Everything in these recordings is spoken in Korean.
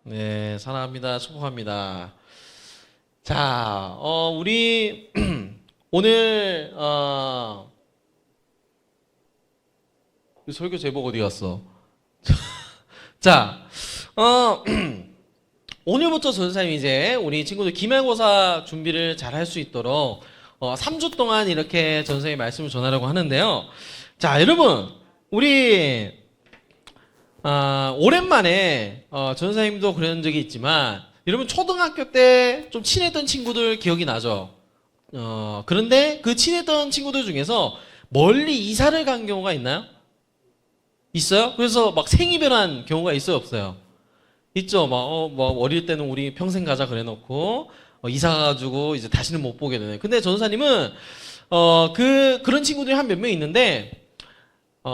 네, 사랑합니다. 축복합니다. 자, 우리 오늘 설교 제목 어디 갔어? 자, 오늘부터 전사님 이제 우리 친구들 기말고사 준비를 잘 할 수 있도록 3주 동안 이렇게 전사님 말씀을 전하려고 하는데요. 자, 여러분, 우리 오랜만에 전사님도 그런 적이 있지만 여러분 초등학교 때 좀 친했던 친구들 기억이 나죠? 그런데 그 친했던 친구들 중에서 멀리 이사를 간 경우가 있나요? 있어요? 그래서 막 생이별한 경우가 있어요, 없어요? 있죠. 뭐 어릴 때는 우리 평생 가자 그래 놓고 이사 가가지고 이제 다시는 못 보게 되네. 근데 전사님은 그런 친구들이 한 몇 명 있는데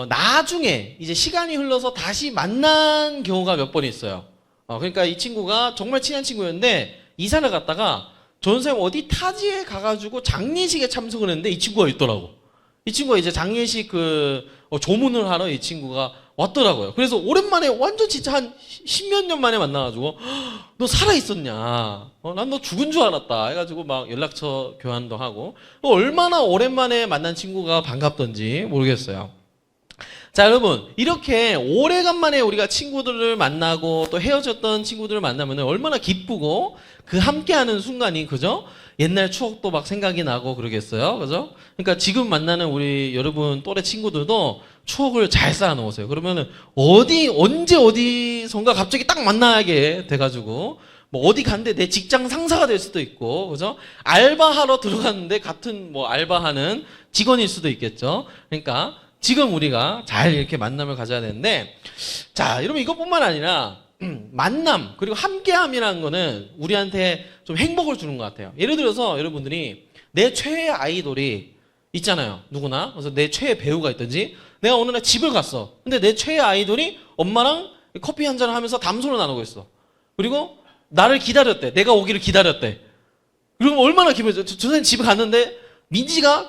나중에 이제 시간이 흘러서 다시 만난 경우가 몇 번 있어요. 그러니까 이 친구가 정말 친한 친구였는데 이사를 갔다가 전사님 어디 타지에 가가지고 장례식에 참석을 했는데 이 친구가 있더라고. 이 친구가 이제 장례식 조문을 하러 이 친구가 왔더라고요. 그래서 오랜만에 완전 진짜 한 십몇 년 만에 만나가지고 너 살아있었냐? 난 너 죽은 줄 알았다. 해가지고 막 연락처 교환도 하고 얼마나 오랜만에 만난 친구가 반갑던지 모르겠어요. 자, 여러분, 이렇게 오래간만에 우리가 친구들을 만나고 또 헤어졌던 친구들을 만나면 얼마나 기쁘고 그 함께하는 순간이, 그죠? 옛날 추억도 막 생각이 나고 그러겠어요. 그죠? 그러니까 지금 만나는 우리 여러분 또래 친구들도 추억을 잘 쌓아놓으세요. 그러면은 언제 어디선가 갑자기 딱 만나게 돼가지고 뭐 어디 갔는데 내 직장 상사가 될 수도 있고, 그죠? 알바하러 들어갔는데 같은 뭐 알바하는 직원일 수도 있겠죠. 그러니까 지금 우리가 잘 이렇게 만남을 가져야 되는데, 자, 여러분 이것뿐만 아니라 만남 그리고 함께함이라는 거는 우리한테 좀 행복을 주는 것 같아요. 예를 들어서 여러분들이 내 최애 아이돌이 있잖아요. 누구나. 그래서 내 최애 배우가 있든지 내가 어느 날 집을 갔어. 근데 내 최애 아이돌이 엄마랑 커피 한잔을 하면서 담소를 나누고 있어. 그리고 나를 기다렸대. 내가 오기를 기다렸대. 그러면 얼마나 기분이 좋아. 전에 집에 갔는데 민지가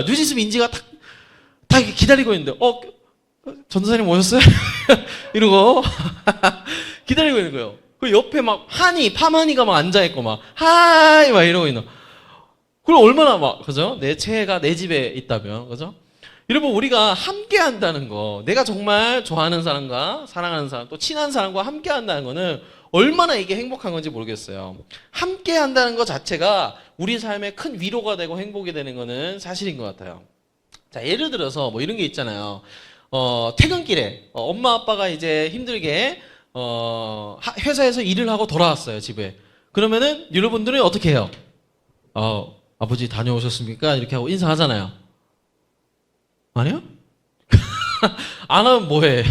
뉴진스 민지가 다 이렇게 기다리고 있는데 전도사님 오셨어요? 이러고 기다리고 있는 거예요. 그 옆에 막 파마니가 막 앉아있고 막 하이 막 이러고 있는. 그럼 얼마나 그죠? 내 최애가 내 집에 있다면, 그죠? 여러분, 우리가 함께 한다는 거, 내가 정말 좋아하는 사람과 사랑하는 사람, 또 친한 사람과 함께 한다는 거는 얼마나 이게 행복한 건지 모르겠어요. 함께 한다는 것 자체가 우리 삶에 큰 위로가 되고 행복이 되는 거는 사실인 것 같아요. 자, 예를 들어서 뭐 이런 게 있잖아요. 퇴근길에 엄마 아빠가 이제 힘들게 회사에서 일을 하고 돌아왔어요, 집에. 그러면은 여러분들은 어떻게 해요? 아버지 다녀오셨습니까? 이렇게 하고 인사하잖아요. 아니요? 안 하면 뭐해?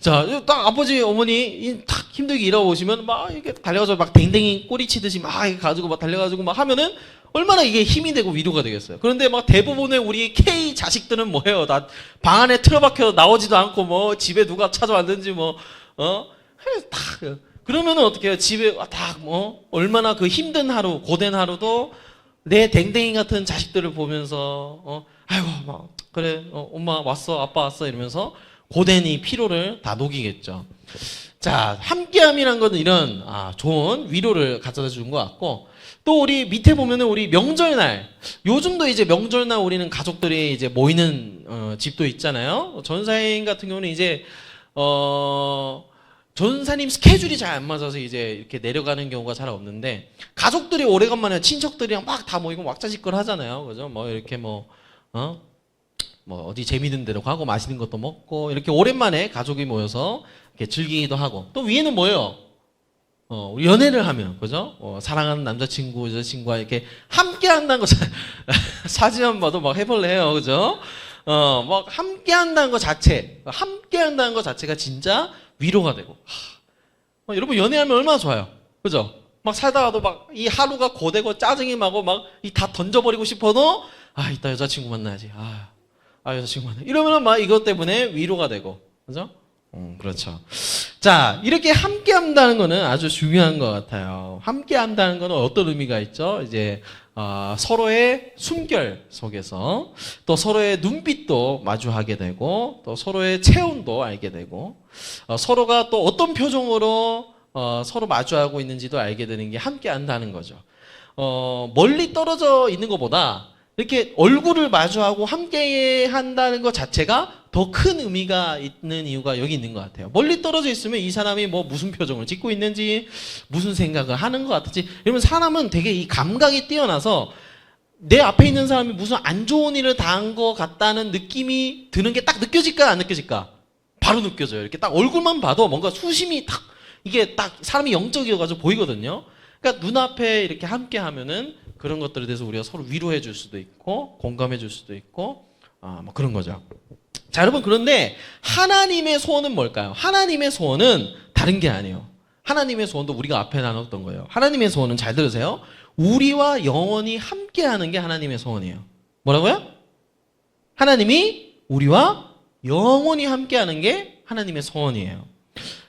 자, 딱 아버지 어머니 딱 힘들게 일하고 오시면 막 이렇게 달려가서 막 댕댕이 꼬리 치듯이 막 이렇게 가지고 막 달려가지고 막 하면은 얼마나 이게 힘이 되고 위로가 되겠어요. 그런데 막 대부분의 우리 K 자식들은 뭐예요? 다 방 안에 틀어박혀 나오지도 않고 뭐 집에 누가 찾아왔는지 그러면은 어떻게 해요? 집에 딱 얼마나 그 힘든 하루, 고된 하루도 내 댕댕이 같은 자식들을 보면서 아이고 막 그래 엄마 왔어 아빠 왔어 이러면서 고된 이 피로를 다 녹이겠죠. 자, 함께함이란 것은 이런 좋은 위로를 가져다 주는 것 같고, 또 우리 밑에 보면은 우리 명절날, 요즘도 이제 명절날 우리는 가족들이 이제 모이는 집도 있잖아요. 전사님 같은 경우는 이제 전사님 스케줄이 잘 안 맞아서 이제 이렇게 내려가는 경우가 잘 없는데, 가족들이 오래간만에 친척들이랑 막 다 모이고 왁자지껄 하잖아요. 그죠? 뭐 이렇게 어디 재밌는 데로 가고 맛있는 것도 먹고 이렇게 오랜만에 가족이 모여서 이렇게 즐기기도 하고, 또 위에는 뭐예요? 우리 연애를 하면, 그죠? 사랑하는 남자친구, 여자친구와 이렇게 함께 한다는 거, 사진만 봐도 막 해볼래요. 그죠? 막 함께 한다는 것 자체가 진짜 위로가 되고. 여러분, 연애하면 얼마나 좋아요. 그죠? 막 살다가도 막 이 하루가 고되고 짜증이 나고 막 이 다 던져버리고 싶어도, 이따 여자친구 만나야지. 여자친구 만나. 이러면은 막 이것 때문에 위로가 되고. 그죠? 그렇죠. 자, 이렇게 함께 한다는 거는 아주 중요한 것 같아요. 함께 한다는 거는 어떤 의미가 있죠? 이제 서로의 숨결 속에서 또 서로의 눈빛도 마주하게 되고 또 서로의 체온도 알게 되고 서로가 또 어떤 표정으로 서로 마주하고 있는지도 알게 되는 게 함께 한다는 거죠. 멀리 떨어져 있는 것보다 이렇게 얼굴을 마주하고 함께 한다는 것 자체가 더 큰 의미가 있는 이유가 여기 있는 것 같아요. 멀리 떨어져 있으면 이 사람이 뭐 무슨 표정을 짓고 있는지 무슨 생각을 하는 것 같은지 이러면 사람은 되게 이 감각이 뛰어나서 내 앞에 있는 사람이 무슨 안 좋은 일을 당한 것 같다는 느낌이 드는 게 딱 느껴질까 안 느껴질까? 바로 느껴져요. 이렇게 딱 얼굴만 봐도 뭔가 수심이 딱 이게 딱 사람이 영적이어가지고 보이거든요. 그러니까 눈앞에 이렇게 함께 하면은 그런 것들에 대해서 우리가 서로 위로해 줄 수도 있고 공감해 줄 수도 있고 뭐 그런 거죠. 자, 여러분, 그런데 하나님의 소원은 뭘까요? 하나님의 소원은 다른 게 아니에요. 하나님의 소원도 우리가 앞에 나눴던 거예요. 하나님의 소원은 잘 들으세요. 우리와 영원히 함께하는 게 하나님의 소원이에요. 뭐라고요? 하나님이 우리와 영원히 함께하는 게 하나님의 소원이에요.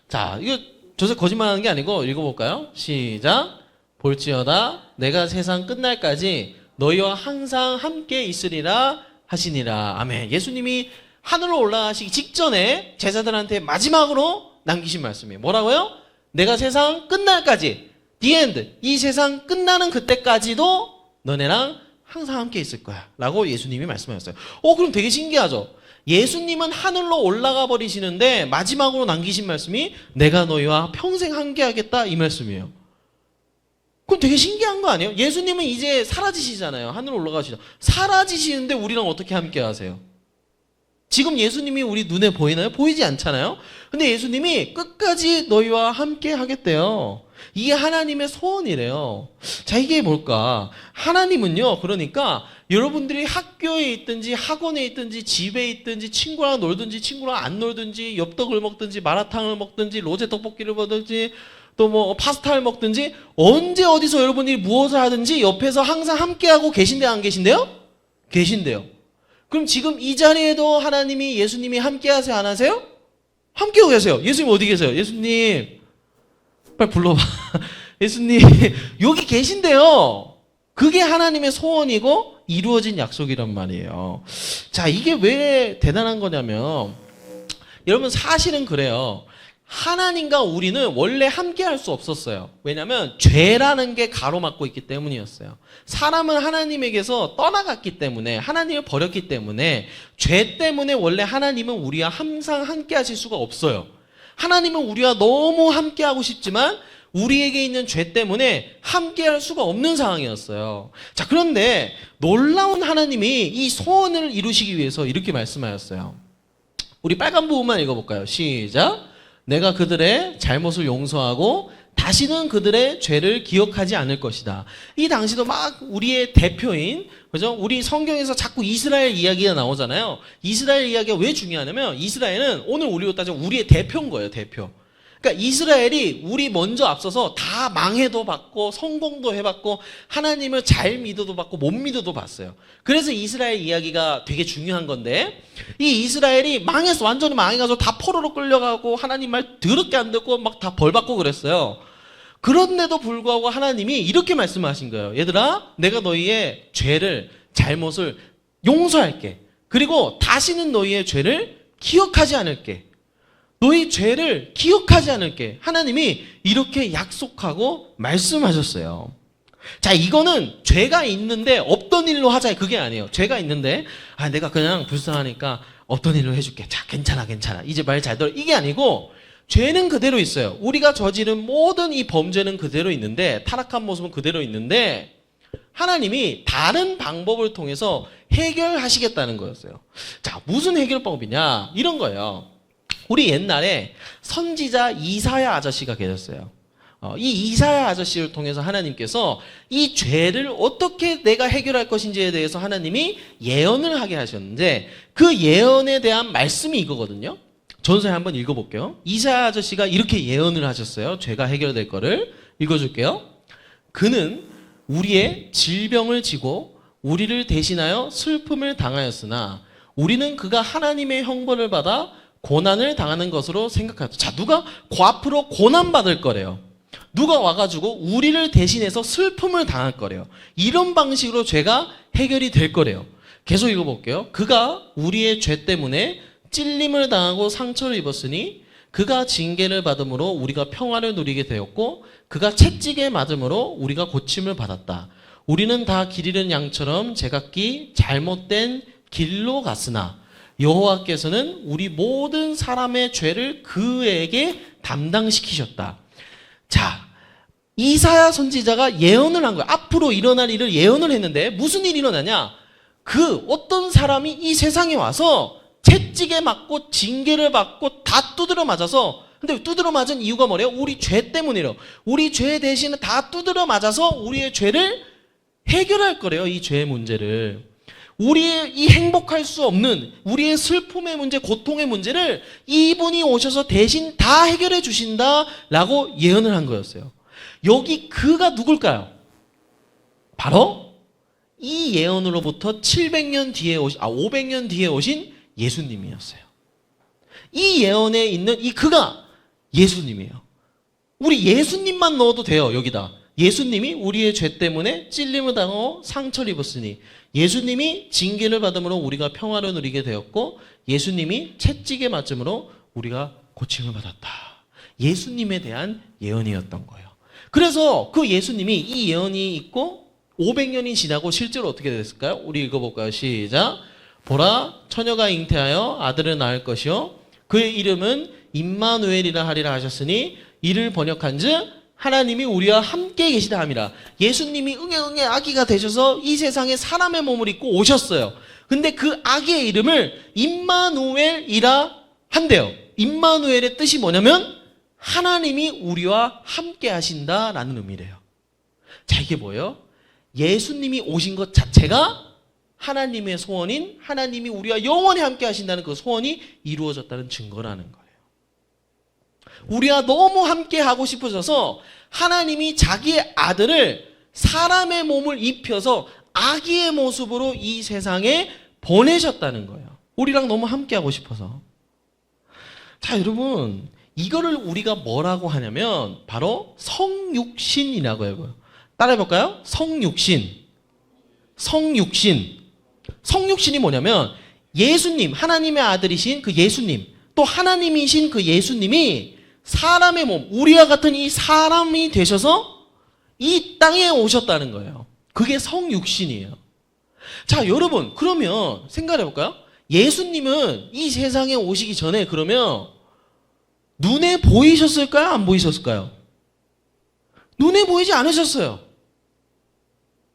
자, 이거 조셉 거짓말하는 게 아니고 읽어볼까요? 시작. 볼지어다 내가 세상 끝날까지 너희와 항상 함께 있으리라 하시니라. 아멘. 예수님이 하늘로 올라가시기 직전에 제자들한테 마지막으로 남기신 말씀이에요. 뭐라고요? 내가 세상 끝날까지, the end, 이 세상 끝나는 그때까지도 너네랑 항상 함께 있을 거야 라고 예수님이 말씀하셨어요. 그럼 되게 신기하죠? 예수님은 하늘로 올라가 버리시는데 마지막으로 남기신 말씀이 내가 너희와 평생 함께 하겠다 이 말씀이에요. 그럼 되게 신기한 거 아니에요? 예수님은 이제 사라지시잖아요. 하늘로 올라가시죠. 사라지시는데 우리랑 어떻게 함께 하세요? 지금 예수님이 우리 눈에 보이나요? 보이지 않잖아요. 근데 예수님이 끝까지 너희와 함께 하겠대요. 이게 하나님의 소원이래요. 자, 이게 뭘까? 하나님은요, 그러니까 여러분들이 학교에 있든지 학원에 있든지 집에 있든지 친구랑 놀든지 친구랑 안 놀든지 엽떡을 먹든지 마라탕을 먹든지 로제 떡볶이를 먹든지 또 뭐 파스타를 먹든지 언제 어디서 여러분들이 무엇을 하든지 옆에서 항상 함께하고 계신데 안 계신데요? 계신데요. 그럼 지금 이 자리에도 하나님이 예수님이 함께 하세요 안 하세요? 함께하고 계세요. 예수님 어디 계세요? 예수님 빨리 불러봐. 예수님 여기 계신데요. 그게 하나님의 소원이고 이루어진 약속이란 말이에요. 자, 이게 왜 대단한 거냐면 여러분 사실은 그래요. 하나님과 우리는 원래 함께 할 수 없었어요. 왜냐하면 죄라는 게 가로막고 있기 때문이었어요. 사람은 하나님에게서 떠나갔기 때문에 하나님을 버렸기 때문에 죄 때문에 원래 하나님은 우리와 항상 함께 하실 수가 없어요. 하나님은 우리와 너무 함께 하고 싶지만 우리에게 있는 죄 때문에 함께 할 수가 없는 상황이었어요. 자, 그런데 놀라운 하나님이 이 소원을 이루시기 위해서 이렇게 말씀하셨어요. 우리 빨간 부분만 읽어볼까요? 시작. 내가 그들의 잘못을 용서하고 다시는 그들의 죄를 기억하지 않을 것이다. 이 당시도 막 우리의 대표인, 그죠? 우리 성경에서 자꾸 이스라엘 이야기가 나오잖아요. 이스라엘 이야기가 왜 중요하냐면 이스라엘은 오늘 우리로 따지면 우리의 대표인 거예요, 대표. 그러니까 이스라엘이 우리 먼저 앞서서 다 망해도 받고 성공도 해봤고 하나님을 잘 믿어도 받고 못 믿어도 봤어요. 그래서 이스라엘 이야기가 되게 중요한 건데 이 이스라엘이 망했어. 완전히 망해가지고 다 포로로 끌려가고 하나님 말 더럽게 안 듣고 막 다 벌받고 그랬어요. 그런데도 불구하고 하나님이 이렇게 말씀하신 거예요. 얘들아, 내가 너희의 죄를 잘못을 용서할게. 그리고 다시는 너희의 죄를 기억하지 않을게. 너희 죄를 기억하지 않을게. 하나님이 이렇게 약속하고 말씀하셨어요. 자, 이거는 죄가 있는데 없던 일로 하자 그게 아니에요. 죄가 있는데 내가 그냥 불쌍하니까 없던 일로 해줄게. 자, 괜찮아 이제 말 잘 들어. 이게 아니고 죄는 그대로 있어요. 우리가 저지른 모든 이 범죄는 그대로 있는데 타락한 모습은 그대로 있는데 하나님이 다른 방법을 통해서 해결하시겠다는 거였어요. 자, 무슨 해결 방법이냐? 이런 거예요. 우리 옛날에 선지자 이사야 아저씨가 계셨어요. 이 이사야 아저씨를 통해서 하나님께서 이 죄를 어떻게 내가 해결할 것인지에 대해서 하나님이 예언을 하게 하셨는데 그 예언에 대한 말씀이 이거거든요. 전서에 한번 읽어볼게요. 이사야 아저씨가 이렇게 예언을 하셨어요. 죄가 해결될 거를 읽어줄게요. 그는 우리의 질병을 지고 우리를 대신하여 슬픔을 당하였으나 우리는 그가 하나님의 형벌을 받아 고난을 당하는 것으로 생각하죠. 자, 누가 앞으로 고난받을 거래요. 누가 와가지고 우리를 대신해서 슬픔을 당할 거래요. 이런 방식으로 죄가 해결이 될 거래요. 계속 읽어볼게요. 그가 우리의 죄 때문에 찔림을 당하고 상처를 입었으니 그가 징계를 받음으로 우리가 평화를 누리게 되었고 그가 채찍에 맞음으로 우리가 고침을 받았다. 우리는 다 길 잃은 양처럼 제각기 잘못된 길로 갔으나 여호와께서는 우리 모든 사람의 죄를 그에게 담당시키셨다. 자, 이사야 선지자가 예언을 한 거야. 앞으로 일어날 일을 예언을 했는데 무슨 일이 일어나냐? 그 어떤 사람이 이 세상에 와서 채찍에 맞고 징계를 받고 다 두드려 맞아서, 근데 두드려 맞은 이유가 뭐래요? 우리 죄 때문이래요. 우리 죄 대신에 다 두드려 맞아서 우리의 죄를 해결할 거래요. 이 죄의 문제를. 우리의 이 행복할 수 없는 우리의 슬픔의 문제, 고통의 문제를 이분이 오셔서 대신 다 해결해 주신다라고 예언을 한 거였어요. 여기 그가 누굴까요? 바로 이 예언으로부터 700년 뒤에 500년 뒤에 오신 예수님이었어요. 이 예언에 있는 이 그가 예수님이에요. 우리 예수님만 넣어도 돼요. 여기다. 예수님이 우리의 죄 때문에 찔림을 당하고 상처를 입었으니 예수님이 징계를 받음으로 우리가 평화를 누리게 되었고 예수님이 채찍에 맞음으로 우리가 고침을 받았다. 예수님에 대한 예언이었던 거예요. 그래서 그 예수님이 이 예언이 있고 500년이 지나고 실제로 어떻게 됐을까요? 우리 읽어볼까요? 시작. 보라, 처녀가 잉태하여 아들을 낳을 것이요 그의 이름은 임마누엘이라 하리라 하셨으니 이를 번역한즉 하나님이 우리와 함께 계시다 함이라. 예수님이 응애 아기가 되셔서 이 세상에 사람의 몸을 입고 오셨어요. 근데 그 아기의 이름을 임마누엘이라 한대요. 임마누엘의 뜻이 뭐냐면 하나님이 우리와 함께 하신다라는 의미래요. 자, 이게 뭐예요? 예수님이 오신 것 자체가 하나님의 소원인 하나님이 우리와 영원히 함께 하신다는 그 소원이 이루어졌다는 증거라는 거예요. 우리와 너무 함께 하고 싶어져서 하나님이 자기의 아들을 사람의 몸을 입혀서 아기의 모습으로 이 세상에 보내셨다는 거예요. 우리랑 너무 함께 하고 싶어서. 자, 여러분, 이거를 우리가 뭐라고 하냐면 바로 성육신이라고 해요. 따라해볼까요? 성육신. 성육신이 뭐냐면 예수님, 하나님의 아들이신 그 예수님, 또 하나님이신 그 예수님이 사람의 몸, 우리와 같은 이 사람이 되셔서 이 땅에 오셨다는 거예요. 그게 성육신이에요. 자, 여러분, 그러면 생각해볼까요? 예수님은 이 세상에 오시기 전에 그러면 눈에 보이셨을까요? 안 보이셨을까요? 눈에 보이지 않으셨어요.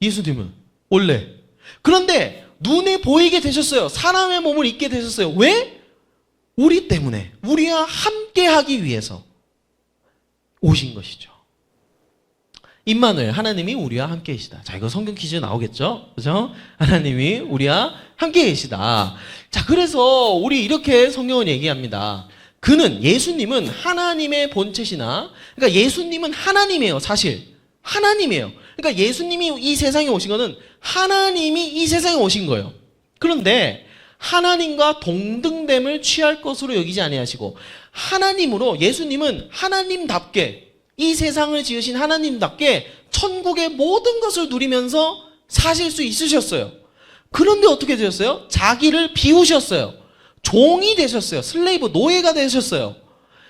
예수님은 원래. 그런데 눈에 보이게 되셨어요. 사람의 몸을 입게 되셨어요. 왜? 우리 때문에, 우리와 함께 하기 위해서 오신 것이죠. 임마누엘, 하나님이 우리와 함께 계시다. 자, 이거 성경 퀴즈 나오겠죠? 그죠? 하나님이 우리와 함께 계시다. 자, 그래서 우리 이렇게 성경은 얘기합니다. 그는, 예수님은 하나님의 본체시나, 그러니까 예수님은 하나님이에요, 사실. 하나님이에요. 그러니까 예수님이 이 세상에 오신 거는 하나님이 이 세상에 오신 거예요. 그런데 하나님과 동등됨을 취할 것으로 여기지 아니하시고 하나님으로, 예수님은 하나님답게, 이 세상을 지으신 하나님답게 천국의 모든 것을 누리면서 사실 수 있으셨어요. 그런데 어떻게 되셨어요? 자기를 비우셨어요. 종이 되셨어요. 슬레이브, 노예가 되셨어요.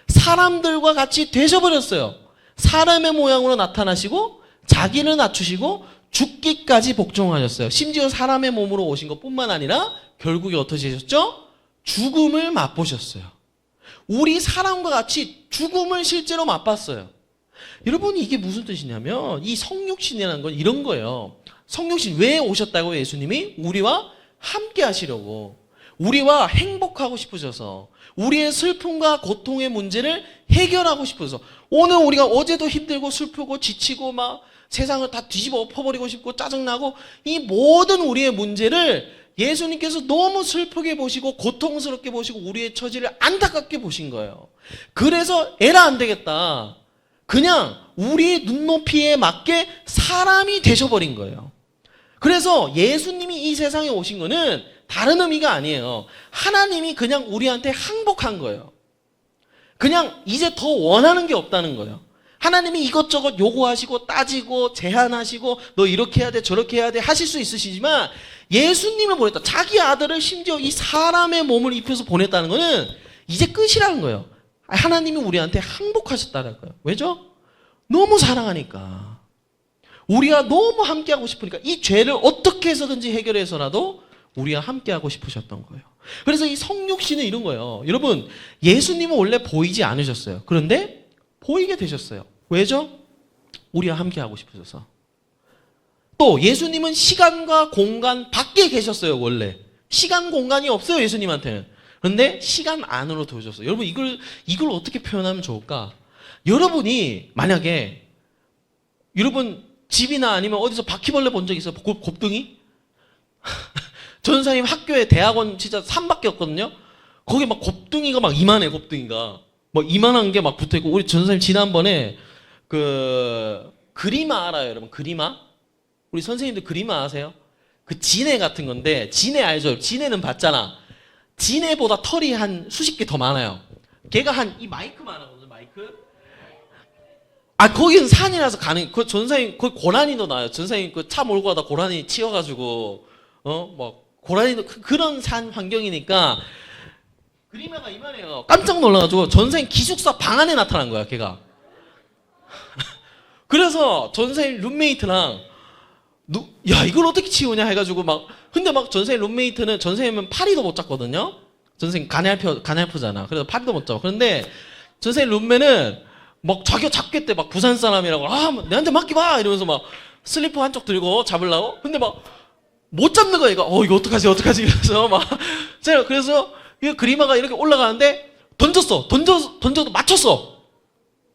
사람들과 같이 되셔버렸어요. 사람의 모양으로 나타나시고 자기를 낮추시고 죽기까지 복종하셨어요. 심지어 사람의 몸으로 오신 것뿐만 아니라 결국에 어떻게 되셨죠? 죽음을 맛보셨어요. 우리 사람과 같이 죽음을 실제로 맛봤어요. 여러분, 이게 무슨 뜻이냐면 이 성육신이라는 건 이런 거예요. 성육신, 왜 오셨다고? 예수님이 우리와 함께 하시려고, 우리와 행복하고 싶으셔서, 우리의 슬픔과 고통의 문제를 해결하고 싶어서. 오늘 우리가 어제도 힘들고 슬프고 지치고 막 세상을 다 뒤집어 엎어버리고 싶고 짜증나고 이 모든 우리의 문제를 예수님께서 너무 슬프게 보시고 고통스럽게 보시고 우리의 처지를 안타깝게 보신 거예요. 그래서 에라 안 되겠다. 그냥 우리의 눈높이에 맞게 사람이 되셔버린 거예요. 그래서 예수님이 이 세상에 오신 거는 다른 의미가 아니에요. 하나님이 그냥 우리한테 항복한 거예요. 그냥 이제 더 원하는 게 없다는 거예요. 하나님이 이것저것 요구하시고 따지고 제한하시고 너 이렇게 해야 돼 저렇게 해야 돼 하실 수 있으시지만 예수님을 보냈다. 자기 아들을 심지어 이 사람의 몸을 입혀서 보냈다는 거는 이제 끝이라는 거예요. 하나님이 우리한테 항복하셨다는 거예요. 왜죠? 너무 사랑하니까. 우리가 너무 함께하고 싶으니까 이 죄를 어떻게 해서든지 해결해서라도 우리와 함께하고 싶으셨던 거예요. 그래서 이 성육신은 이런 거예요. 여러분, 예수님은 원래 보이지 않으셨어요. 그런데 보이게 되셨어요. 왜죠? 우리와 함께하고 싶으셔서. 또 예수님은 시간과 공간 밖에 계셨어요. 원래 시간 공간이 없어요. 예수님한테는. 그런데 시간 안으로 들어오셨어요. 여러분, 이걸 어떻게 표현하면 좋을까? 여러분이 만약에 여러분 집이나 아니면 어디서 바퀴벌레 본 적 있어요? 곱둥이? 전사님 학교에 대학원 진짜 산밖에 없거든요. 거기 막 곱둥이가 막 이만해. 곱둥이가 막 이만한 게 막 붙어있고. 우리 전사님 지난번에 그 그리마 알아요? 여러분 그리마? 우리 선생님들 그리마 아세요? 그 진해 같은 건데, 진해 알죠? 진해는 봤잖아. 진해보다 털이 한 수십 개 더 많아요. 걔가 한 이 마이크만 하거든요. 마이크. 거기는 산이라서 가능. 그 전사님 그 고라니도 나요. 전사님 그 차 몰고 가다 고라니 치여가지고 막 고라니도 그런 산 환경이니까 그리마가 이만해요. 깜짝 놀라가지고 전사님 기숙사 방 안에 나타난 거야. 걔가. 그래서 전사님 룸메이트랑 야 이걸 어떻게 치우냐 해가지고 막 근데 막 전생님 룸메이트는 전생님은 파리도 못 잡거든요. 전생님 간알프잖아. 그래서 파리도 못 잡아. 그런데 전생님 룸메는 막 자기가 잡겠대. 막 부산 사람이라고 내한테 맡기봐 이러면서 막 슬리퍼 한쪽 들고 잡으려고. 근데 막 못 잡는 거야. 얘가 이거 어떡하지 이러면서 막 제가 그래서 이 그리마가 이렇게 올라가는데 던져도 맞췄어.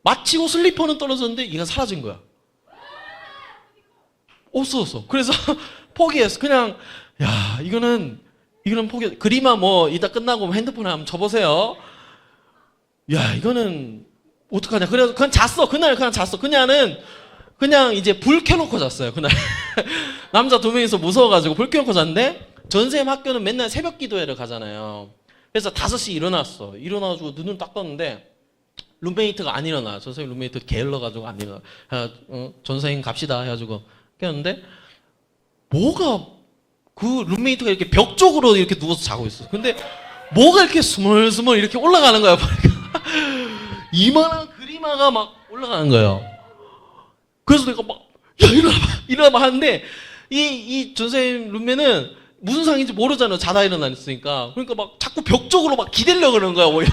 맞히고 슬리퍼는 떨어졌는데 얘가 사라진 거야. 없어졌어. 그래서 포기했어. 그냥 야 이거는 포기. 그리마 뭐 이따 끝나고 핸드폰에 한번 쳐보세요. 야 이거는 어떡하냐. 그래서 그냥 잤어. 그날 그냥 잤어. 그냥 이제 불 켜놓고 잤어요. 그날 남자 두 명이서 무서워가지고 불 켜놓고 잤는데 전쌤 학교는 맨날 새벽 기도회를 가잖아요. 그래서 5시 일어났어. 일어나가지고 눈을 딱 떴는데 룸메이트가 안 일어나. 전쌤 룸메이트 게을러가지고 안 일어나. 전쌤 갑시다 해가지고 깼는데 뭐가 그 룸메이트가 이렇게 벽 쪽으로 이렇게 누워서 자고 있어. 근데 뭐가 이렇게 스멀스멀 이렇게 올라가는 거야. 이만한 그리마가 막 올라가는 거예요. 그래서 내가 막 야 일어나봐 하는데 이 전생님 룸메는 무슨 상인지 모르잖아요. 자다 일어났으니까. 그러니까 막 자꾸 벽 쪽으로 막 기대려고 그러는 거야. 뭐.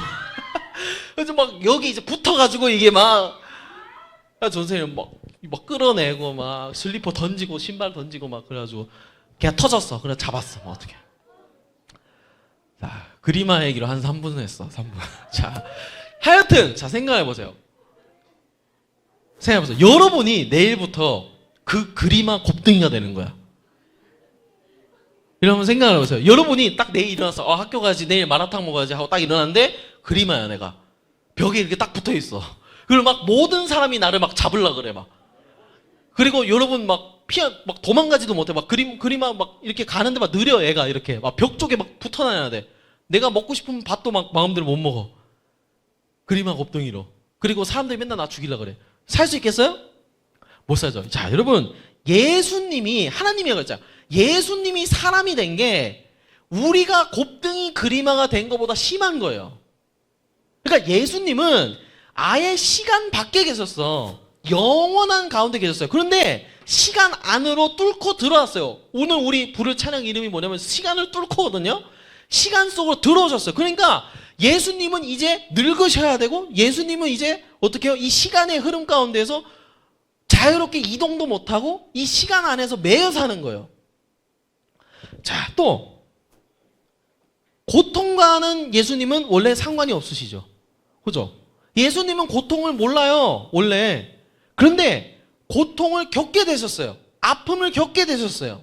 그래서 막 여기 이제 붙어가지고 이게 막 전생님 막 끌어내고 막 슬리퍼 던지고 신발 던지고 막 그래가지고 걔가 터졌어. 그래 잡았어. 뭐 어떻게? 자 그리마 얘기로 한 3분 했어. 3분. 자 하여튼 자 생각해보세요. 여러분이 내일부터 그 그리마 곱등이가 되는 거야. 이러면 생각해보세요. 여러분이 딱 내일 일어나서 학교 가야지 내일 마라탕 먹어야지 하고 딱 일어났는데 그리마야 내가. 벽에 이렇게 딱 붙어있어. 그리고 막 모든 사람이 나를 막 잡으려고 그래 막. 그리고 여러분 막 도망가지도 못해. 막 그리마 막 이렇게 가는데 막 느려 애가 이렇게 막 벽 쪽에 막 붙어 다녀야 돼. 내가 먹고 싶은 밥도 막 마음대로 못 먹어. 그리마 곱등이로. 그리고 사람들이 맨날 나 죽이려고 그래. 살 수 있겠어요? 못 살죠. 자 여러분 예수님이 하나님이 그랬잖아. 예수님이 사람이 된 게 우리가 곱등이 그리마가 된 것보다 심한 거예요. 그러니까 예수님은 아예 시간 밖에 계셨어. 영원한 가운데 계셨어요. 그런데 시간 안으로 뚫고 들어왔어요. 오늘 우리 부를 찬양 이름이 뭐냐면 시간을 뚫고거든요. 시간 속으로 들어오셨어요. 그러니까 예수님은 이제 늙으셔야 되고 예수님은 이제 어떻게 해요? 이 시간의 흐름 가운데서 자유롭게 이동도 못하고 이 시간 안에서 매여 사는 거예요. 자, 또 고통과는 예수님은 원래 상관이 없으시죠. 그죠? 예수님은 고통을 몰라요. 원래. 그런데 고통을 겪게 되셨어요. 아픔을 겪게 되셨어요.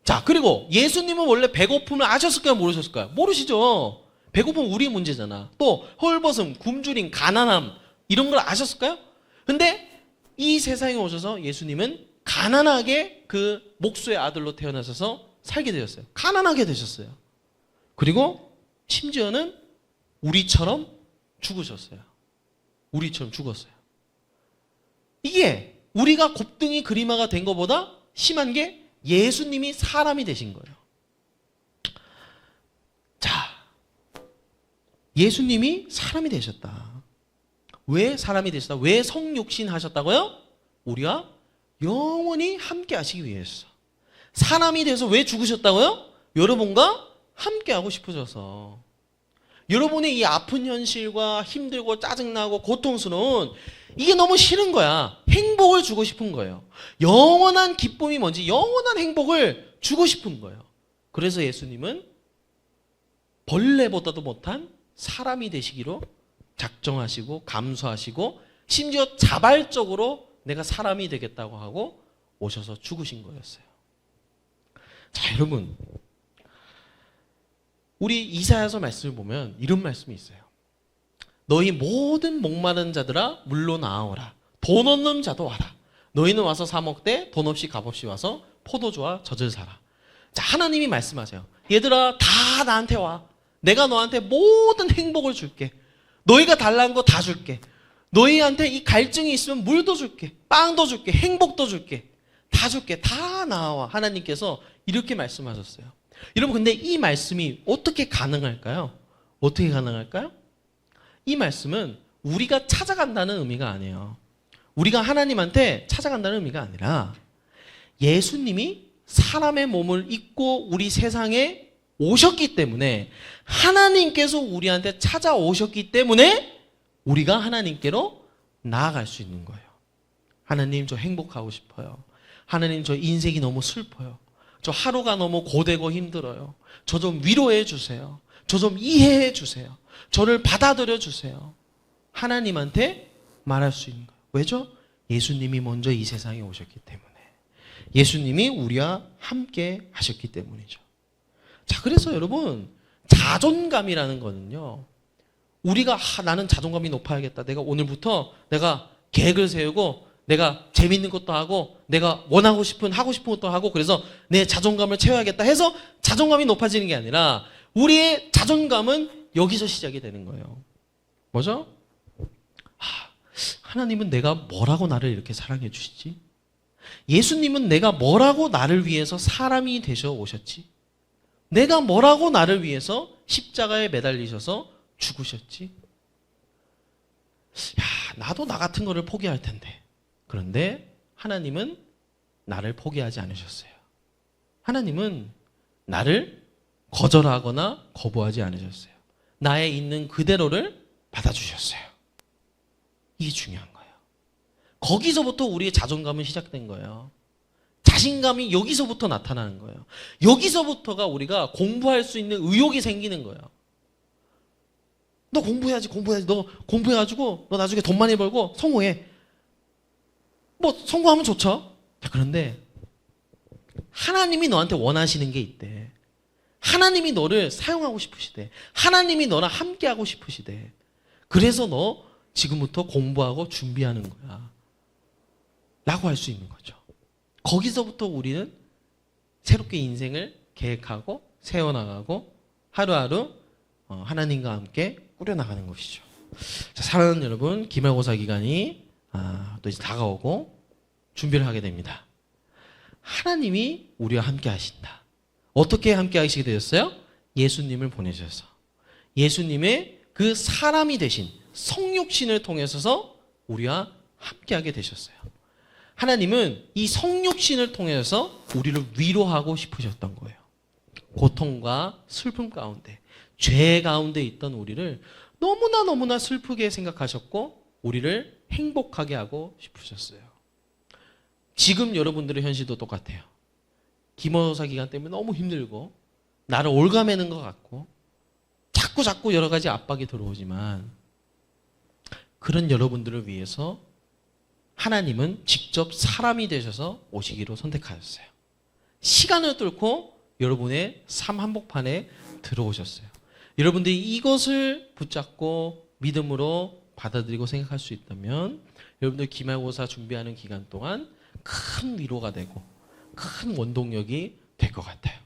자, 그리고 예수님은 원래 배고픔을 아셨을까요? 모르셨을까요? 모르시죠. 배고픔은 우리의 문제잖아. 또 헐벗음, 굶주림, 가난함 이런 걸 아셨을까요? 근데 이 세상에 오셔서 예수님은 가난하게 그 목수의 아들로 태어나셔서 살게 되셨어요. 가난하게 되셨어요. 그리고 심지어는 우리처럼 죽으셨어요. 우리처럼 죽었어요. 이게 우리가 곱등이 그리마가 된 것보다 심한 게 예수님이 사람이 되신 거예요. 자, 예수님이 사람이 되셨다. 왜 사람이 되셨다? 왜 성육신 하셨다고요? 우리와 영원히 함께 하시기 위해서. 사람이 돼서 왜 죽으셨다고요? 여러분과 함께 하고 싶어져서. 여러분의 이 아픈 현실과 힘들고 짜증나고 고통스러운 이게 너무 싫은 거야. 행복을 주고 싶은 거예요. 영원한 기쁨이 뭔지 영원한 행복을 주고 싶은 거예요. 그래서 예수님은 벌레보다도 못한 사람이 되시기로 작정하시고 감수하시고 심지어 자발적으로 내가 사람이 되겠다고 하고 오셔서 죽으신 거였어요. 자, 여러분, 우리 이사야서 말씀을 보면 이런 말씀이 있어요. 너희 모든 목마른 자들아 물로 나아오라. 돈 없는 자도 와라. 너희는 와서 사 먹되 돈 없이 값없이 와서 포도주와 젖을 사라. 자, 하나님이 말씀하세요. 얘들아, 다 나한테 와. 내가 너한테 모든 행복을 줄게. 너희가 달라는 거 다 줄게. 너희한테 이 갈증이 있으면 물도 줄게. 빵도 줄게. 행복도 줄게. 다 줄게. 다 나와. 하나님께서 이렇게 말씀하셨어요. 여러분, 근데 이 말씀이 어떻게 가능할까요? 어떻게 가능할까요? 이 말씀은 우리가 찾아간다는 의미가 아니에요. 우리가 하나님한테 찾아간다는 의미가 아니라 예수님이 사람의 몸을 입고 우리 세상에 오셨기 때문에, 하나님께서 우리한테 찾아오셨기 때문에 우리가 하나님께로 나아갈 수 있는 거예요. 하나님, 저 행복하고 싶어요. 하나님, 저 인생이 너무 슬퍼요. 저 하루가 너무 고되고 힘들어요. 저 좀 위로해 주세요. 저 좀 이해해 주세요. 저를 받아들여 주세요. 하나님한테 말할 수 있는 거예요. 왜죠? 예수님이 먼저 이 세상에 오셨기 때문에. 예수님이 우리와 함께 하셨기 때문이죠. 자, 그래서 여러분, 자존감이라는 거는요, 우리가 나는 자존감이 높아야겠다. 내가 오늘부터 내가 계획을 세우고 내가 재밌는 것도 하고 내가 원하고 싶은 하고 싶은 것도 하고 그래서 내 자존감을 채워야겠다 해서 자존감이 높아지는 게 아니라 우리의 자존감은 여기서 시작이 되는 거예요. 뭐죠? 하나님은 내가 뭐라고 나를 이렇게 사랑해 주시지? 예수님은 내가 뭐라고 나를 위해서 사람이 되셔 오셨지? 내가 뭐라고 나를 위해서 십자가에 매달리셔서 죽으셨지? 야, 나도 나 같은 거를 포기할 텐데. 그런데 하나님은 나를 포기하지 않으셨어요. 하나님은 나를 거절하거나 거부하지 않으셨어요. 나의 있는 그대로를 받아주셨어요. 이게 중요한 거예요. 거기서부터 우리의 자존감은 시작된 거예요. 자신감이 여기서부터 나타나는 거예요. 여기서부터가 우리가 공부할 수 있는 의욕이 생기는 거예요. 너 공부해야지. 너 공부해가지고 너 나중에 돈 많이 벌고 성공해. 뭐 성공하면 좋죠. 그런데 하나님이 너한테 원하시는 게 있대. 하나님이 너를 사용하고 싶으시대. 하나님이 너랑 함께하고 싶으시대. 그래서 너 지금부터 공부하고 준비하는 거야 라고 할 수 있는 거죠. 거기서부터 우리는 새롭게 인생을 계획하고 세워나가고 하루하루 하나님과 함께 꾸려나가는 것이죠. 자, 사랑하는 여러분, 기말고사 기간이 또 이제 다가오고 준비를 하게 됩니다. 하나님이 우리와 함께 하신다. 어떻게 함께 하시게 되었어요? 예수님을 보내셔서 예수님의 그 사람이 되신 성육신을 통해서 우리와 함께 하게 되셨어요. 하나님은 이 성육신을 통해서 우리를 위로하고 싶으셨던 거예요. 고통과 슬픔 가운데, 죄 가운데 있던 우리를 너무나 슬프게 생각하셨고 우리를 행복하게 하고 싶으셨어요. 지금 여러분들의 현실도 똑같아요. 기말고사 기간 때문에 너무 힘들고 나를 올가매는 것 같고 자꾸 여러 가지 압박이 들어오지만 그런 여러분들을 위해서 하나님은 직접 사람이 되셔서 오시기로 선택하셨어요. 시간을 뚫고 여러분의 삶 한복판에 들어오셨어요. 여러분들이 이것을 붙잡고 믿음으로 받아들이고 생각할 수 있다면 여러분들 기말고사 준비하는 기간 동안 큰 위로가 되고 큰 원동력이 될 것 같아요.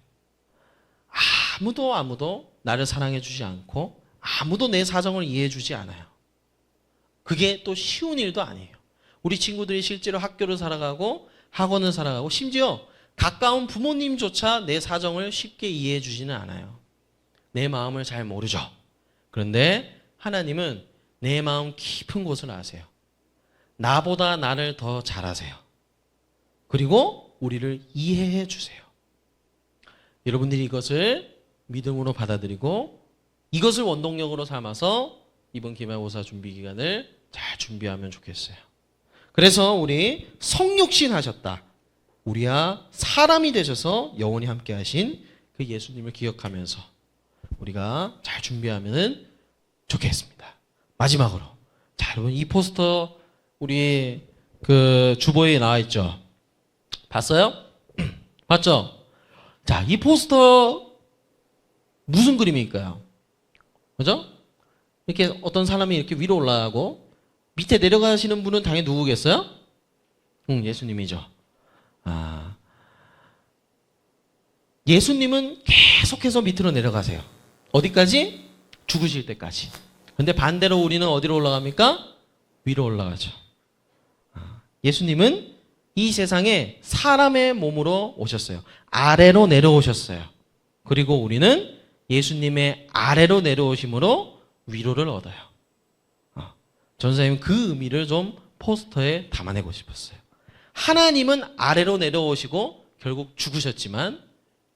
아무도 나를 사랑해 주지 않고 아무도 내 사정을 이해해 주지 않아요. 그게 또 쉬운 일도 아니에요. 우리 친구들이 실제로 학교를 살아가고 학원을 살아가고 심지어 가까운 부모님조차 내 사정을 쉽게 이해해 주지는 않아요. 내 마음을 잘 모르죠. 그런데 하나님은 내 마음 깊은 곳을 아세요. 나보다 나를 더 잘 아세요. 그리고 우리를 이해해 주세요. 여러분들이 이것을 믿음으로 받아들이고 이것을 원동력으로 삼아서 이번 기말고사 준비 기간을 잘 준비하면 좋겠어요. 그래서 우리 성육신 하셨다. 우리와 사람이 되셔서 영원히 함께 하신 그 예수님을 기억하면서 우리가 잘 준비하면 좋겠습니다. 마지막으로. 자, 여러분 이 포스터 우리 그 주보에 나와 있죠? 봤어요? 봤죠? 자, 이 포스터 무슨 그림일까요? 그죠? 이렇게 어떤 사람이 이렇게 위로 올라가고 밑에 내려가시는 분은 당연히 누구겠어요? 예수님이죠. 아, 예수님은 계속해서 밑으로 내려가세요. 어디까지? 죽으실 때까지. 근데 반대로 우리는 어디로 올라갑니까? 위로 올라가죠. 예수님은 이 세상에 사람의 몸으로 오셨어요. 아래로 내려오셨어요. 그리고 우리는 예수님의 아래로 내려오심으로 위로를 얻어요. 전사님은 그 의미를 좀 포스터에 담아내고 싶었어요. 하나님은 아래로 내려오시고 결국 죽으셨지만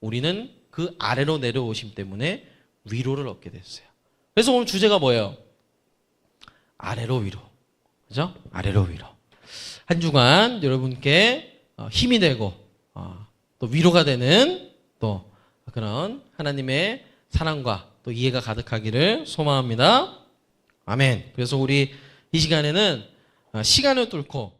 우리는 그 아래로 내려오심 때문에 위로를 얻게 됐어요. 그래서 오늘 주제가 뭐예요? 아래로 위로. 그죠? 아래로 위로. 한 주간 여러분께 힘이 되고 또 위로가 되는 또 그런 하나님의 사랑과 또 이해가 가득하기를 소망합니다. 아멘. 그래서 우리 이 시간에는 시간을 뚫고